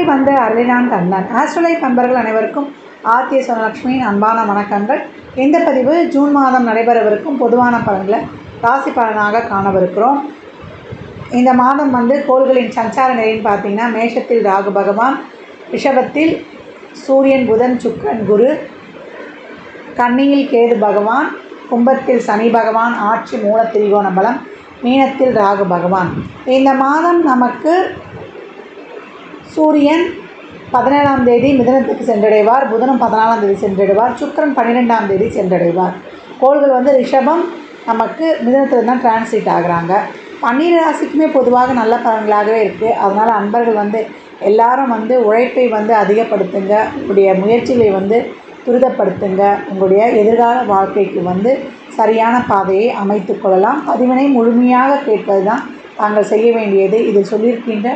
அறிவுரை வந்து அருளினான் கண்ணன். ஆஸ்ட்ரோலைஃப் நண்பர்கள் அனைவருக்கும் ஆர்த்திய சொர்ணலக்ஷ்மியின் அன்பான வணக்கங்கள். இந்த பதிவு ஜூன் மாதம் நடைபெறவிருக்கும் பொதுவான பலன்களை ராசி பலனாக காணவிருக்கிறோம். இந்த மாதம் வந்து கோள்களின் சஞ்சார நிலைன்னு பார்த்திங்கன்னா, மேஷத்தில் ராகு பகவான், ரிஷபத்தில் சூரியன், புதன், சுக்கிரன், குரு, கன்னியில் கேது பகவான், கும்பத்தில் சனி பகவான் ஆட்சி மூல திரிகோண பலம், மீனத்தில் ராகு பகவான். இந்த மாதம் நமக்கு சூரியன் 17ஆம் தேதி மிதுனத்துக்கு சென்றடைவார், புதனும் 14ஆம் தேதி சென்றடைவார், சுக்கிரன் 12ஆம் தேதி சென்றடைவார். கோள்கள் வந்து ரிஷபம் நமக்கு மிதுனத்தில் தான் டிரான்ஸ்லேட் ஆகுறாங்க. 12 ராசிக்குமே பொதுவாக நல்ல பலன்களாகவே இருக்குது. அதனால் அன்பர்கள் வந்து எல்லாரும் வந்து உழைப்பை வந்து அதிகப்படுத்துங்க, உங்களுடைய முயற்சிகளை வந்து துரிதப்படுத்துங்க. உங்களுடைய எதிர்கால வாழ்க்கைக்கு வந்து சரியான பாதையை அமைத்து கொள்ளலாம். பதிவினை முழுமையாக கேட்பது தான் தாங்கள் செய்ய வேண்டியது. இதில் சொல்லியிருக்கின்ற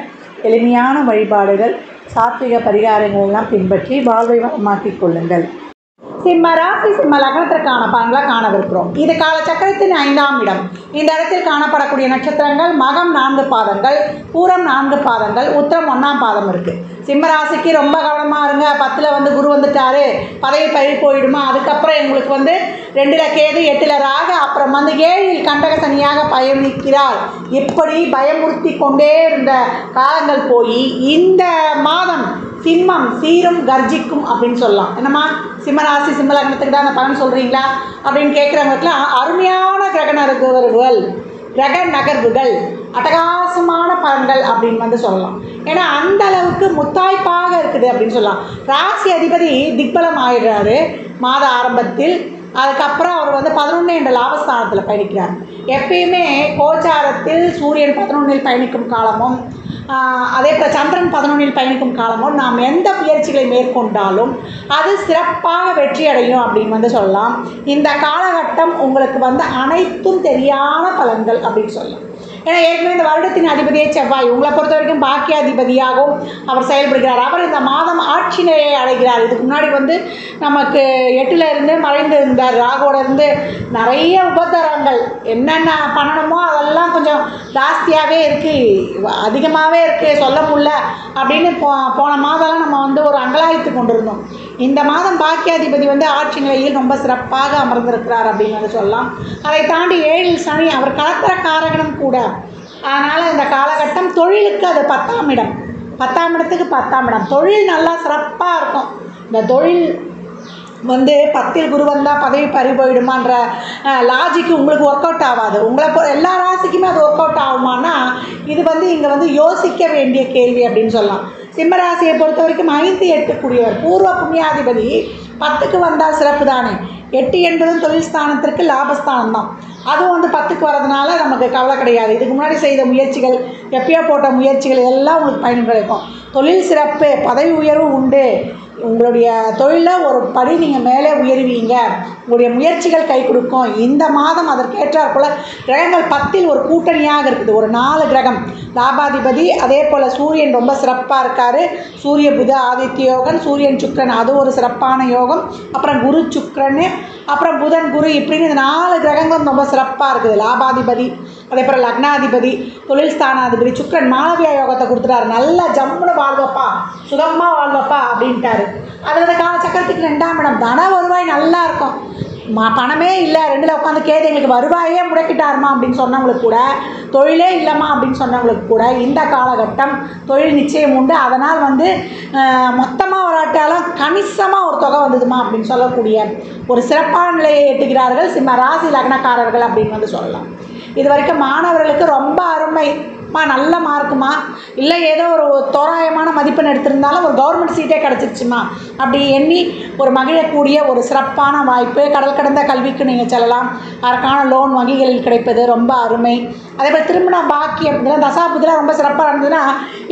எளிமையான வழிபாடுகள், சாத்விக பரிகாரங்கள் எல்லாம் பின்பற்றி வாழ்வை வளமாக்கிக் கொள்ளுங்கள். சிம்ம ராசி சிம்ம லக்னத்திற்கான பலன்களை காணவிருக்கிறோம். இது காலச்சக்கரத்தின் 5ஆம் இடம். இந்த இடத்தில் காணப்படக்கூடிய நட்சத்திரங்கள் மகம் 4 பாதங்கள், பூரம் 4 பாதங்கள், உத்திரம் 1ஆம் பாதம் இருக்குது. சிம்ம ராசிக்கு ரொம்ப கவனமாக இருங்க. 10ல் வந்து குரு வந்துட்டாரு, பதவி பறி போயிடுமா, அதுக்கப்புறம் எங்களுக்கு வந்து 2ல் கேது, 8ல் ராகு, அப்புறம் வந்து 7ல் கண்டக சனியாக பயணிக்கிறார். இப்படி பயமுறுத்தி கொண்டே இருந்த காலங்கள் போய் இந்த மாதம் சிம்மம் சீரும் கர்ஜிக்கும் அப்படின்னு சொல்லலாம். என்னம்மா சிம்மராசி சிம்ம லக்னத்துக்கு தான் அந்த பலன் சொல்கிறீங்களா அப்படின்னு கேட்குறவங்களுக்குலாம் அருமையான கிரக நகர்வுகள் அட்டகாசமான பலன்கள் அப்படின்னு வந்து சொல்லலாம். ஏன்னா அந்த அளவுக்கு முத்தாய்ப்பாக இருக்குது அப்படின்னு சொல்லலாம். ராசி அதிபதி திக்பலம் ஆகிடுறாரு மாத ஆரம்பத்தில். அதுக்கப்புறம் அவர் வந்து 11 என்ற லாபஸ்தானத்தில் பயணிக்கிறார். எப்பயுமே கோச்சாரத்தில் சூரியன் 11ல் பயணிக்கும் காலமும், அதே போல் சந்திரன் 11ல் பயணிக்கும் காலமும் நாம் எந்த முயற்சிகளை மேற்கொண்டாலும் அது சிறப்பாக வெற்றி அடையும் அப்படின்னு வந்து சொல்லலாம். இந்த காலகட்டம் உங்களுக்கு வந்து அனைத்தும் தெரியாத பலன்கள் அப்படின்னு சொல்லலாம். ஏன்னா ஏற்கனவே இந்த வருடத்தின் அதிபதியே செவ்வாய், உங்களை பொறுத்த வரைக்கும் பாக்கியாதிபதியாகவும் அவர் செயல்படுகிறார். அவர் இந்த மாதம் ஆட்சி நிலையை அடைகிறார். இதுக்கு முன்னாடி வந்து நமக்கு 8ல் இருந்து மறைந்து இருந்தார். ராகுவோட இருந்து நிறைய உபத்திரங்கள் என்னென்ன பண்ணணுமோ அதெல்லாம் கொஞ்சம் ஜாஸ்தியாகவே இருக்குது, அதிகமாகவே இருக்குது, சொல்ல முடியல அப்படின்னு போன மாதம்லாம் நம்ம வந்து ஒரு அங்கலாய்த்து கொண்டிருந்தோம். இந்த மாதம் பாக்கியாதிபதி வந்து ஆட்சி நிலையில் ரொம்ப சிறப்பாக அமர்ந்திருக்கிறார் அப்படின்னு வந்து சொல்லலாம். அதை தாண்டி 7ல் சனி, அவர் கலத்திர காரகனும் கூட. அதனால் இந்த காலகட்டம் தொழிலுக்கு அது 10ஆம் இடம், 10ஆம் இடத்துக்கு 10ஆம் இடம். தொழில் நல்லா சிறப்பாக இருக்கும். இந்த தொழில் வந்து 10ல் குரு வந்தால் பதவி பறி போயிடுமான்ற லாஜிக்கு உங்களுக்கு ஒர்க் அவுட் ஆகாது. எல்லா ராசிக்குமே அது ஒர்க் அவுட் ஆகுமானா இது வந்து இங்கே வந்து யோசிக்க வேண்டிய கேள்வி அப்படின்னு சொல்லலாம். சிம்மராசியை பொறுத்த வரைக்கும் 5, 8 கூடியவர், பூர்வ புண்ணியாதிபதி 10க்கு வந்தால் சிறப்பு தானே. 8 என்பதும் தொழில் ஸ்தானத்திற்கு லாபஸ்தானம் தான். அதுவும் வந்து 10க்கு வரதுனால நமக்கு கவலை கிடையாது. இதுக்கு முன்னாடி செய்த முயற்சிகள், எப்பயோ போட்ட முயற்சிகள் எல்லாம் உங்களுக்கு பயன் கிடைக்கும். தொழில் சிறப்பு, பதவி உயர்வு உண்டு. உங்களுடைய தொழிலில் ஒரு படி நீங்கள் மேலே உயர்வீங்க. உங்களுடைய முயற்சிகள் கை கொடுக்கும். இந்த மாதம் அதற்கேற்றாற் போல் கிரகங்கள் 10ல் ஒரு கூட்டணியாக இருக்குது. ஒரு 4 கிரகம் லாபாதிபதி, அதே போல் சூரியன் ரொம்ப சிறப்பாக இருக்கார். சூரிய புத ஆதித்ய யோகம், சூரியன் சுக்கிரன் அது ஒரு சிறப்பான யோகம். அப்புறம் குரு சுக்கிரன், அப்புறம் புதன் குரு, இப்படின்னு இந்த 4 கிரகங்களும் ரொம்ப சிறப்பாக இருக்குது. லாபாதிபதி, அதே போல் லக்னாதிபதி, தொழில் ஸ்தானாதிபதி சுக்கிரன் மாளவியா யோகத்தை கொடுத்துட்டாரு. நல்லா ஜம்முன்னு வாழ்வப்பா, சுகமாக வாழ்வப்பா அப்படின்ட்டாரு. அது வந்து காலச்சக்கரத்துக்கு 2ஆம் இடம். தன வருவாய் நல்லா இருக்கும். பணமே இல்லை, 2ல் உட்காந்து கேது எங்களுக்கு வருவாயே முடக்கிட்டாருமா அப்படின்னு சொன்னவங்களுக்கு கூட, தொழிலே இல்லைம்மா அப்படின்னு சொன்னவங்களுக்கு கூட இந்த காலகட்டம் தொழில் நிச்சயம் உண்டு. அதனால் வந்து மொத்தமாக வராட்டாலும் கணிசமாக ஒரு தொகை வந்ததுமா அப்படின்னு சொல்லக்கூடிய ஒரு சிறப்பான நிலையை எட்டுகிறார்கள் சிம்ம ராசி லக்னக்காரர்கள் அப்படின்னு வந்து சொல்லலாம். இது வரைக்கும் மாணவர்களுக்கு ரொம்ப அருமைமா, நல்ல மார்க்குமா, இல்லை ஏதோ ஒரு தோராயமான மதிப்பெண் எடுத்திருந்தாலும் ஒரு கவர்மெண்ட் சீட்டே கிடச்சிருச்சுமா அப்படி எண்ணி ஒரு மகிழக்கூடிய ஒரு சிறப்பான வாய்ப்பு. கடல் கடந்த கல்விக்கு நீங்கள் செல்லலாம். அதற்கான லோன் வங்கிகளில் கிடைப்பது ரொம்ப அருமை. அதே போல் திருமண பாக்கியம், இதெல்லாம் தசாபுதிலாம் ரொம்ப சிறப்பாக இருந்ததுன்னா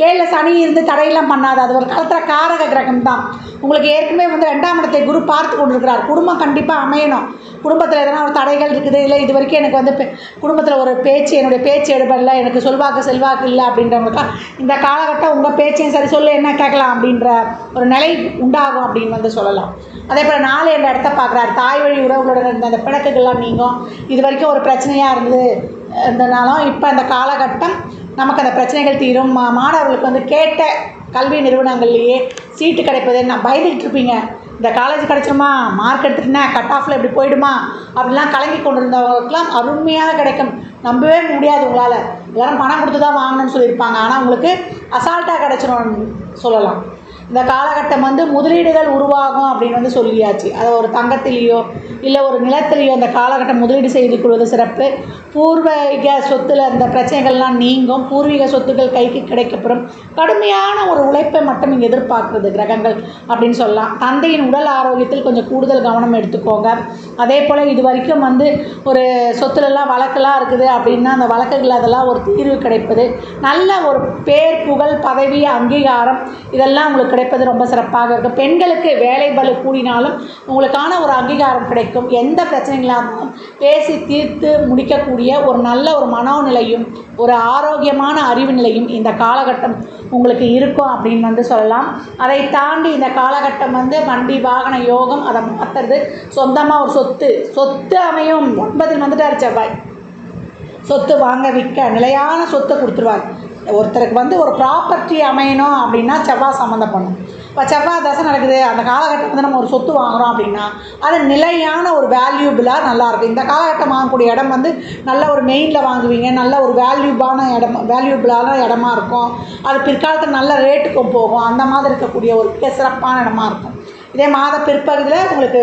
7ல் சனி இருந்து தடையெல்லாம் பண்ணாது. அது ஒரு காலத்தில் காரக கிரகம் தான். உங்களுக்கு ஏற்கனவே வந்து 2ஆம் இடத்தை குரு பார்த்து கொண்டிருக்கிறார். குடும்பம் கண்டிப்பாக அமையணும். குடும்பத்தில் எதனா ஒரு தடைகள் இருக்குது, இல்லை இது வரைக்கும் எனக்கு வந்து குடும்பத்தில் ஒரு பேச்சு, என்னுடைய பேச்சு எடுபடலை, எனக்கு செல்வாக்கு இல்லை அப்படின்றவங்களுக்கா இந்த காலகட்டம் உங்கள் பேச்சையும் சரி சொல்லு என்ன கேட்கலாம் அப்படின்ற ஒரு நிலை உண்டாகும் அப்படின்னு வந்து சொல்லலாம். அதே போல் 4 என்ற இடத்த பார்க்குறாரு. தாய் வழி உறவுகளுடன் இருந்த அந்த பிணக்குகள்லாம் நீங்கும். இது வரைக்கும் ஒரு பிரச்சனையாக இருந்ததுனாலும் இப்போ அந்த காலகட்டம் நமக்கு அந்த பிரச்சனைகள் தீரும். மாணவர்களுக்கு வந்து கேட்ட கல்வி நிறுவனங்கள்லேயே சீட்டு கிடைப்பது. நான் பயந்துக்கிட்டு இருப்பீங்க, இந்த காலேஜ் கிடச்சிருமா, மார்க் எடுத்துட்டுனா கட் ஆஃபில் இப்படி போயிடுமா அப்படிலாம் கலங்கி கொண்டிருந்தவங்களுக்குலாம் அருமையாக கிடைக்கும். நம்பவே முடியாது உங்களால். எல்லோரும் பணம் கொடுத்து தான் வாங்கணும்னு சொல்லியிருப்பாங்க, ஆனால் உங்களுக்கு அசால்ட்டாக கிடச்சிரும்னு சொல்லலாம். இந்த காலகட்டம் வந்து முதலீடுகள் உருவாகும் அப்படின்னு வந்து சொல்லியாச்சு. அதை ஒரு தங்கத்திலேயோ இல்லை ஒரு நிலத்திலேயோ அந்த காலகட்டம் முதலீடு செய்து கொள்வது சிறப்பு. பூர்வீக சொத்தில் அந்த பிரச்சனைகள்லாம் நீங்கும். பூர்வீக சொத்துக்கள் கைக்கு கிடைக்கப்பெறும். கடுமையான ஒரு உழைப்பை மட்டும் இங்கே எதிர்பார்க்குறது கிரகங்கள் அப்படின்னு சொல்லலாம். தந்தையின் உடல் ஆரோக்கியத்தில் கொஞ்சம் கூடுதல் கவனம் எடுத்துக்கோங்க. அதே போல் இது வரைக்கும் வந்து ஒரு சொத்துலலாம் வழக்கெல்லாம் இருக்குது அப்படின்னா அந்த வழக்குகள் அதெல்லாம் ஒரு தீர்வு கிடைப்பது, நல்ல ஒரு பேர் புகழ் பதவி அங்கீகாரம் இதெல்லாம் உங்களுக்கு கிடைப்பது ரொம்ப சிறப்பாக இருக்கும். பெண்களுக்கு வேலை பளு கூடினாலும் உங்களுக்கான ஒரு அங்கீகாரம் கிடைக்கும். எந்த பிரச்சனைகளாக இருந்தாலும் பேசி தீர்த்து முடிக்கக்கூடிய ஒரு நல்ல ஒரு மனோநிலையும் ஒரு ஆரோக்கியமான அறிவு நிலையும் இந்த காலகட்டம் உங்களுக்கு இருக்கும் அப்படின்னு வந்து சொல்லலாம். அதை தாண்டி இந்த காலகட்டம் வந்து வண்டி வாகன யோகம், அதை மாற்றுறது, சொந்தமாக ஒரு சொத்து அமையும். 9 வந்துட்டார் செவ்வாய். சொத்து வாங்க விற்க நிலையான சொத்தை கொடுத்துருவார். ஒருத்தருக்கு வந்து ஒரு ப்ராப்பர்ட்டி அமையணும் அப்படின்னா செவ்வாய் சம்மந்தம் பண்ணும். இப்போ செவ்வாய் தசை நடக்குது, அந்த காலகட்டம் வந்து நம்ம ஒரு சொத்து வாங்குகிறோம் அப்படின்னா அது நிலையான ஒரு வேல்யூபிளாக நல்லாயிருக்கும். இந்த காலகட்டம் வாங்கக்கூடிய இடம் வந்து நல்ல ஒரு மெயினில் வாங்குவீங்க, நல்ல ஒரு வேல்யூபிளான இடமா இருக்கும். அது பிற்காலத்தில் நல்ல ரேட்டுக்கும் போகும். அந்த மாதிரி இருக்கக்கூடிய ஒரு சிறப்பான இடமா இருக்கும். இதே மாத பிற்பகுதியில் உங்களுக்கு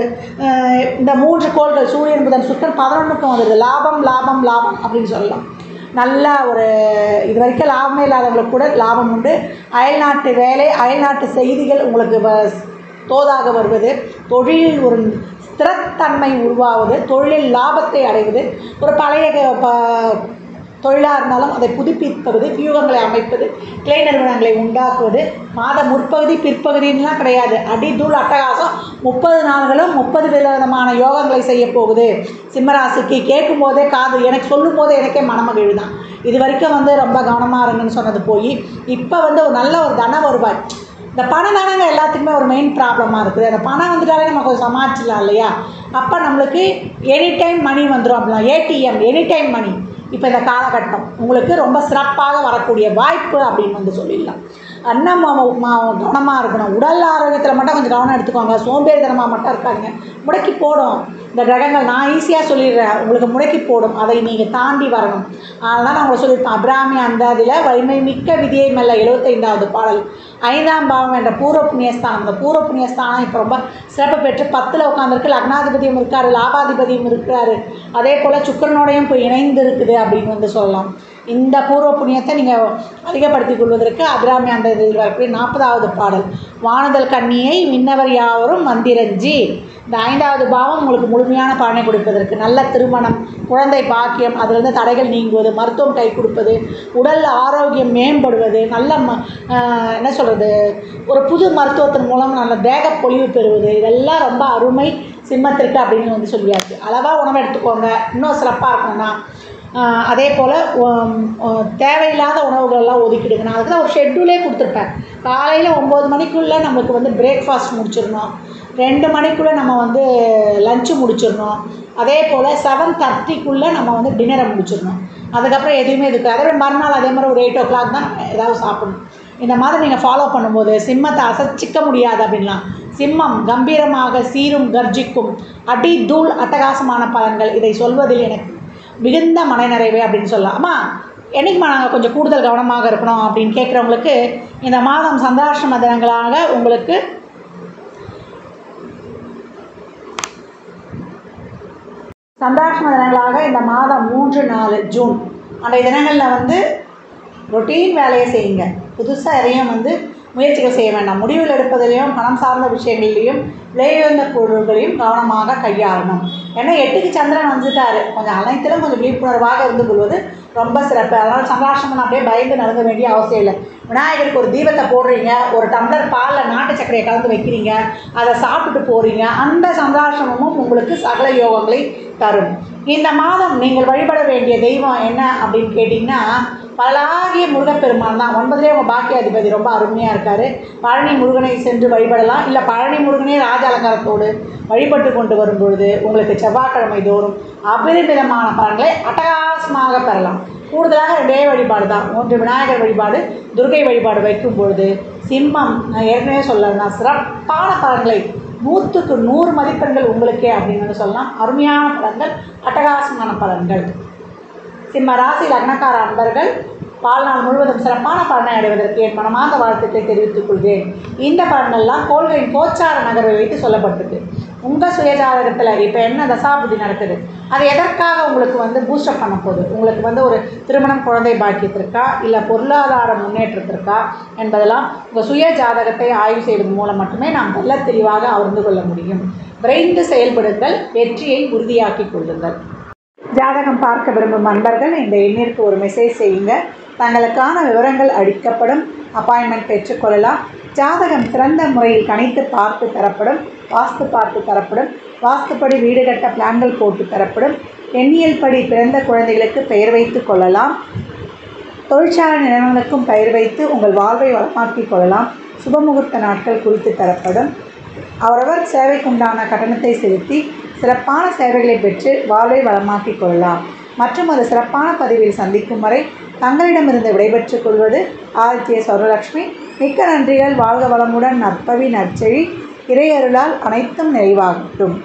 இந்த 3 கோள்கள் சூரியன் புதன் சுக்கிரன் 11க்கும் வந்துடுது. லாபம் லாபம் லாபம் அப்படின்னு சொல்லலாம். நல்ல ஒரு இது வரைக்கும் லாபமே இல்லாதவங்களுக்கு கூட லாபம் உண்டு. அயல்நாட்டு வேலை, அயல்நாட்டு செய்திகள் உங்களுக்கு தோதாக வருவது, தொழிலில் ஒரு ஸ்திரத்தன்மை உருவாவது, தொழிலில் லாபத்தை அடைவது, ஒரு பழைய தொழிலாக இருந்தாலும் அதை புதுப்பிப்பது, வியூகங்களை அமைப்பது, கிளை நிறுவனங்களை உண்டாக்குவது. மாத முற்பகுதி பிற்பகுதின்லாம் கிடையாது, அடிதூள் அட்டகாசம். 30 நாள்களும் 30 விதமான யோகங்களை செய்ய போகுது சிம்மராசிக்கு. கேட்கும் போதே காது எனக்கு சொல்லும் போதே எனக்கே மனமகிழ்வு தான். இது வரைக்கும் வந்து ரொம்ப கவனமாக இருங்கன்னு சொன்னது போய் இப்போ வந்து ஒரு நல்ல ஒரு தன வருவாய். இந்த பணம் தானங்க எல்லாத்துக்குமே ஒரு மெயின் ப்ராப்ளமாக இருக்குது. அந்த பணம் வந்துட்டாலே நம்ம கொஞ்சம் சமாளிச்சிடலாம் இல்லையா? அப்போ நம்மளுக்கு எனி டைம் மணி வந்துடும் அப்படிலாம். ஏடிஎம் எனி டைம் மணி. இப்போ இந்த காலகட்டம் உங்களுக்கு ரொம்ப சிறப்பாக வரக்கூடிய வாய்ப்பு அப்படின்னு வந்து சொல்லிடலாம். அன்னம் கவனமாக இருக்கணும். உடல் ஆரோக்கியத்தில் மட்டும் கொஞ்சம் கவனம் எடுத்துக்கோங்க. சோம்பேறித்தனமாக மட்டும் இருக்காதிங்க. முடக்கி போடும் இந்த கிரகங்கள். நான் ஈஸியாக சொல்லிடுறேன், உங்களுக்கு முடக்கி போடும். அதை நீங்கள் தாண்டி வரணும். அதனால் நான் உங்களை சொல்லியிருப்பேன், அபிராமி அந்தாதியில் வலிமை மிக்க விதியை மெல்ல 75வது பாடல். 5ஆம் பாவம் என்ற பூர்வ புண்ணியஸ்தானம். இந்த பூர்வ புண்ணியஸ்தானம் இப்போ ரொம்ப சிறப்பு பெற்று 10ல் உட்காந்துருக்கு. லக்னாதிபதியும் இருக்கார், லாபாதிபதியும் இருக்கிறாரு. அதே போல் சுக்கிரனோடையும் போய் இணைந்து இருக்குது அப்படின்னு வந்து சொல்லலாம். இந்த பூர்வ புண்ணியத்தை நீங்கள் அதிகப்படுத்திக் கொள்வதற்கு அபிராமி அந்தாதியில் வரக்கூடிய 40வது பாடல். வானுதல் கண்ணியை விண்ணவர் யாவரும் மந்திரஞ்சி. இந்த 5வது பாவம் உங்களுக்கு முழுமையான பலனை கொடுப்பதற்கு, நல்ல திருமணம், குழந்தை பாக்கியம், அதிலிருந்து தடைகள் நீங்குவது, மருத்துவம் கை கொடுப்பது, உடல் ஆரோக்கியம் மேம்படுவது, நல்ல என்ன சொல்கிறது, ஒரு புது மருத்துவத்தின் மூலம் நல்ல தேக பொலிவு பெறுவது, இதெல்லாம் ரொம்ப அருமை சிம்மத்திற்கு அப்படின்னு வந்து சொல்லியாச்சு. அளவாக உணவு எடுத்துக்கோங்க. இன்னும் சிறப்பாக இருக்கணும்னா அதே போல் தேவையில்லாத உணவுகளெல்லாம் ஒதுக்கிடுங்க. நான் அதுக்கு தான் ஒரு ஷெட்யூலே கொடுத்துருப்பேன். காலையில் 9 மணிக்குள்ளே நம்மளுக்கு வந்து பிரேக்ஃபாஸ்ட் முடிச்சிடணும். 2 மணிக்குள்ளே நம்ம வந்து லஞ்சு முடிச்சிடணும். அதே போல் 7:30க்குள்ளே நம்ம வந்து டின்னரை முடிச்சிடணும். அதுக்கப்புறம் எதுவுமே இருக்குது. அதே மறுநாள் அதே மாதிரி ஒரு 8 o'clock தான் ஏதாவது சாப்பிடணும். இந்த மாதிரி நீங்கள் ஃபாலோ பண்ணும்போது சிம்மத்தை அசைச்சிக்க முடியாது அப்படின்லாம். சிம்மம் கம்பீரமாக சீரும் கர்ஜிக்கும் அடி தூள் அட்டகாசமான பலன்கள். இதை சொல்வதில் எனக்கு மிகுந்த மனநிறைவே அப்படின்னு சொல்லலாம். ஆமாம், என்றைக்குமா நாங்கள் கொஞ்சம் கூடுதல் கவனமாக இருக்கணும் அப்படின்னு கேட்குறவங்களுக்கு இந்த மாதம் சந்திராஷ்டம தினங்களாக உங்களுக்கு இந்த மாதம் 3, 4 ஜூன் அன்றைய தினங்களில் வந்து ரொட்டீன் வேலையை செய்யுங்க. புதுசாக எதையும் வந்து முயற்சிகள் செய்ய வேண்டாம். முடிவுகள் எடுப்பதிலையும் பணம் சார்ந்த விஷயங்கள்லையும் விளையுந்த பொருள்களையும் கவனமாக கையாளணும். ஏன்னா 8க்கு சந்திரன் வந்துட்டார். கொஞ்சம் அனைத்திலும் கொஞ்சம் விழிப்புணர்வாக இருந்து கொள்வது ரொம்ப சிறப்பு. அதனால் சந்திராஷ்டமம் அப்படியே பயந்து நடக்க வேண்டிய அவசியம் இல்லை. விநாயகருக்கு ஒரு தீபத்தை போடுறீங்க, ஒரு டம்ளர் பாலில் நாட்டு சர்க்கரையை கலந்து வைக்கிறீங்க, அதை சாப்பிட்டுட்டு போகிறீங்க. அந்த சந்திராஷ்டமமும் உங்களுக்கு சகல யோகங்களை தரும். இந்த மாதம் நீங்கள் வழிபட வேண்டிய தெய்வம் என்ன அப்படின்னு கேட்டிங்கன்னா பலராகிய முருகப்பெருமான் தான். 9லே உங்கள் பாக்கியாதிபதி ரொம்ப அருமையாக இருக்கார். பழனி முருகனை சென்று வழிபடலாம். இல்லை பழனி முருகனே ராஜ அலங்காரத்தோடு வழிபட்டு கொண்டு வரும்பொழுது உங்களுக்கு செவ்வாய்க்கிழமை தோறும் அபரிமிதமான பலன்களை அட்டகாசமாக பெறலாம். கூடுதலாக 2 வழிபாடு தான். ஒன்று விநாயகர் வழிபாடு, துர்க்கை வழிபாடு வைக்கும் பொழுது சிம்மம், நான் ஏற்கனவே சொல்லலாம், சிறப்பான பலன்களை 100க்கு 100 மதிப்பெண்கள் உங்களுக்கே அப்படின்னு சொல்லலாம். அருமையான பலன்கள், அட்டகாசமான பலன்கள். சிம்ம ராசி லக்னக்கார அன்பர்கள் வாழ்நாள் முழுவதும் சிறப்பான பலனை அடைவதற்கு என் மனமார்ந்த வாழ்த்துக்களை தெரிவித்துக் கொள்கிறேன். இந்த பலன்கள்லாம் கோள்களின் கோச்சார நகர்வை வைத்து சொல்லப்பட்டிருக்கு. உங்கள் சுயஜாதகத்தில் இப்போ என்ன தசாபுதி நடக்குது, அது எதற்காக உங்களுக்கு பூஸ்டப் பண்ண போகுது, உங்களுக்கு ஒரு திருமணம், குழந்தை பாக்கியத்திற்கா, இல்லை பொருளாதார முன்னேற்றத்திற்கா என்பதெல்லாம் உங்கள் சுய ஜாதகத்தை ஆய்வு செய்வதன் மூலம் மட்டுமே நாம் நல்ல தெளிவாக அறிந்து கொள்ள முடியும். விரைந்து செயல்படுங்கள், வெற்றியை உறுதியாக்கி கொள்ளுங்கள். ஜாதகம் பார்க்க விரும்பும் நண்பர்கள் இந்த எண்ணிற்கு ஒரு மெசேஜ் செய்யுங்க. தங்களுக்கான விவரங்கள் அளிக்கப்படும். அப்பாயின்மெண்ட் பெற்றுக்கொள்ளலாம். ஜாதகம் சிறந்த முறையில் கணித்து பார்த்து தரப்படும். வாஸ்து பார்த்து தரப்படும். வாஸ்துப்படி வீடு கட்ட பிளான்கள் போட்டு தரப்படும். எண்ணியல் படி பிறந்த குழந்தைகளுக்கு பெயர் வைத்து கொள்ளலாம். தொழிற்சாலை நிறுவனங்களுக்கும் பெயர் வைத்து உங்கள் வாழ்வை வளமாக்கிக் கொள்ளலாம். சுபமுகூர்த்த நாட்கள் குறித்து தரப்படும். அவரவர் சேவைக்குண்டான கட்டணத்தை செலுத்தி சிறப்பான சேவைகளை பெற்று வாழ்வை வளமாக்கிக் கொள்ளலாம். மற்றும் ஒரு சிறப்பான பதிவில் சந்திக்கும் வரை தங்களிடமிருந்து விடைபெற்றுக் கொள்வது ஆதித்ய சௌரலக்ஷ்மி. மிக்க நன்றிகள். வாழ்க வளமுடன். நற்பவி நற்செழி. இறையருளால் அனைத்தும் நிறைவாகட்டும்.